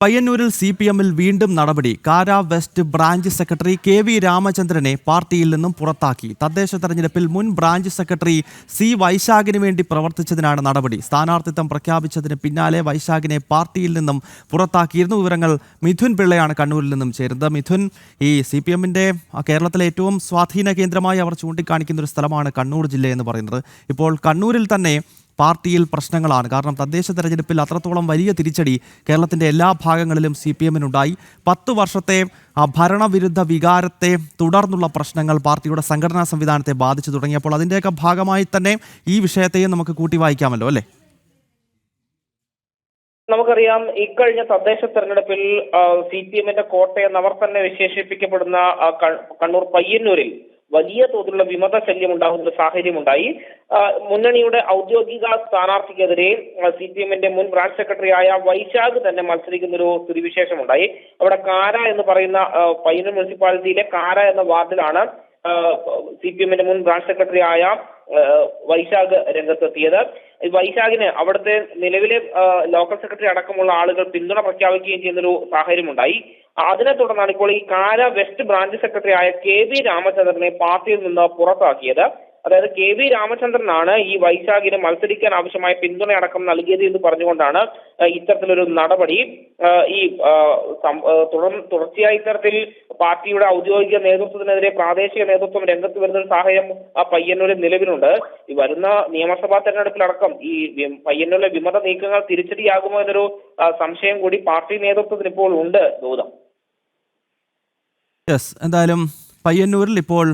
പയ്യന്നൂരിൽ CPM-ൽ വീണ്ടും നടപടി. കാര വെസ്റ്റ് ബ്രാഞ്ച് സെക്രട്ടറി KV രാമചന്ദ്രനെ പാർട്ടിയിൽ നിന്നും പുറത്താക്കി. തദ്ദേശ തെരഞ്ഞെടുപ്പിൽ മുൻ ബ്രാഞ്ച് സെക്രട്ടറി C വൈശാഖിന് വേണ്ടി പ്രവർത്തിച്ചതിനാണ് നടപടി. സ്ഥാനാർത്ഥിത്വം പ്രഖ്യാപിച്ചതിന് പിന്നാലെ വൈശാഖിനെ പാർട്ടിയിൽ നിന്നും പുറത്താക്കിയിരുന്നു. വിവരങ്ങൾ മിഥുൻ പിള്ളയാണ് കണ്ണൂരിൽ നിന്നും ചേരുന്നത്. മിഥുൻ, ഈ CPM-ന്റെ കേരളത്തിലെ ഏറ്റവും സ്വാധീന കേന്ദ്രമായി അവർ ചൂണ്ടിക്കാണിക്കുന്ന ഒരു സ്ഥലമാണ് കണ്ണൂർ ജില്ല എന്ന് പറയുന്നത്. ഇപ്പോൾ കണ്ണൂരിൽ തന്നെ പാർട്ടിയിൽ പ്രശ്നങ്ങളാണ്. കാരണം തദ്ദേശ തെരഞ്ഞെടുപ്പിൽ അത്രത്തോളം വലിയ തിരിച്ചടി കേരളത്തിൻ്റെ എല്ലാ ഭാഗങ്ങളിലും CPM-നുണ്ടായി. 10 വർഷത്തെ ഭരണവിരുദ്ധ വികാരത്തെ തുടർന്നുള്ള പ്രശ്നങ്ങൾ പാർട്ടിയുടെ സംഘടനാ സംവിധാനത്തെ ബാധിച്ചു തുടങ്ങിയപ്പോൾ അതിൻ്റെയൊക്കെ ഭാഗമായി തന്നെ ഈ വിഷയത്തെയും നമുക്ക് കൂട്ടി വായിക്കാമല്ലോ, അല്ലേ? നമുക്കറിയാം, ഇക്കഴിഞ്ഞ തദ്ദേശ തെരഞ്ഞെടുപ്പിൽ CPM-ന്റെ കോട്ടയെന്ന് അവർ തന്നെ വിശേഷിപ്പിക്കപ്പെടുന്ന കണ്ണൂർ പയ്യന്നൂരിൽ വലിയ തോതിലുള്ള വിമത ശല്യം ഉണ്ടാകുന്ന ഒരു സാഹചര്യമുണ്ടായി. മുന്നണിയുടെ ഔദ്യോഗിക സ്ഥാനാർത്ഥിക്കെതിരെ CPM-ന്റെ മുൻ ബ്രാഞ്ച് സെക്രട്ടറിയായ വൈശാഖ് തന്നെ മത്സരിക്കുന്ന ഒരു സ്ഥിതിവിശേഷമുണ്ടായി. അവിടെ കാര എന്ന് പറയുന്ന പയ്യന്നൂർ മുനിസിപ്പാലിറ്റിയിലെ കാര എന്ന വാർഡിലാണ് CPM-ന്റെ മുൻ ബ്രാഞ്ച് സെക്രട്ടറി ആയ വൈശാഖ് രംഗത്തെത്തിയത്. വൈശാഖിന് അവിടുത്തെ നിലവിലെ ലോക്കൽ സെക്രട്ടറി അടക്കമുള്ള ആളുകൾ പിന്തുണ പ്രഖ്യാപിക്കുകയും ചെയ്യുന്നൊരു സാഹചര്യമുണ്ടായി. അതിനെ തുടർന്നാണ് ഇപ്പോൾ ഈ കാര വെസ്റ്റ് ബ്രാഞ്ച് സെക്രട്ടറി ആയ KV രാമചന്ദ്രനെ പാർട്ടിയിൽ നിന്ന് പുറത്താക്കിയത്. അതായത് KV രാമചന്ദ്രനാണ് ഈ വൈശാഖിന് മത്സരിക്കാൻ ആവശ്യമായ പിന്തുണ അടക്കം നൽകിയത് എന്ന് പറഞ്ഞുകൊണ്ടാണ് ഇത്തരത്തിലൊരു നടപടി. ഈ തുടർച്ചയായി ഇത്തരത്തിൽ പാർട്ടിയുടെ ഔദ്യോഗിക നേതൃത്വത്തിനെതിരെ പ്രാദേശിക നേതൃത്വം രംഗത്ത് വരുന്ന ഒരു സാഹചര്യം പയ്യന്നൂരിൽ നിലവിലുണ്ട്. ഈ വരുന്ന നിയമസഭാ തെരഞ്ഞെടുപ്പിലടക്കം ഈ പയ്യന്നൂരിലെ വിമത നീക്കങ്ങൾ തിരിച്ചടിയാകുമോ എന്നൊരു സംശയം കൂടി പാർട്ടി നേതൃത്വത്തിന് ഇപ്പോൾ ഉണ്ട്. ഗൗതം, എന്തായാലും പയ്യന്നൂരിൽ ഇപ്പോൾ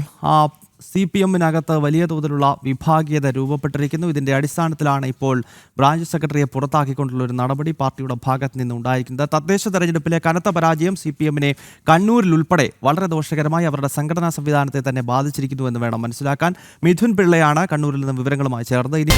CPM-നകത്ത് വലിയ തോതിലുള്ള വിഭാഗീയത രൂപപ്പെട്ടിരിക്കുന്നു. ഇതിൻ്റെ അടിസ്ഥാനത്തിലാണ് ഇപ്പോൾ ബ്രാഞ്ച് സെക്രട്ടറിയെ പുറത്താക്കിക്കൊണ്ടുള്ള ഒരു നടപടി പാർട്ടിയുടെ ഭാഗത്ത് നിന്ന് ഉണ്ടായിരിക്കുന്നത്. തദ്ദേശ തെരഞ്ഞെടുപ്പിലെ കനത്ത പരാജയം CPM-നെ കണ്ണൂരിൽ ഉൾപ്പെടെ വളരെ ദോഷകരമായി അവരുടെ സംഘടനാ സംവിധാനത്തെ തന്നെ ബാധിച്ചിരിക്കുന്നു എന്ന് വേണം മനസ്സിലാക്കാൻ. മിഥുൻ പിള്ളയാണ് കണ്ണൂരിൽ നിന്ന് വിവരങ്ങളുമായി ചേർന്നത്. ഇനി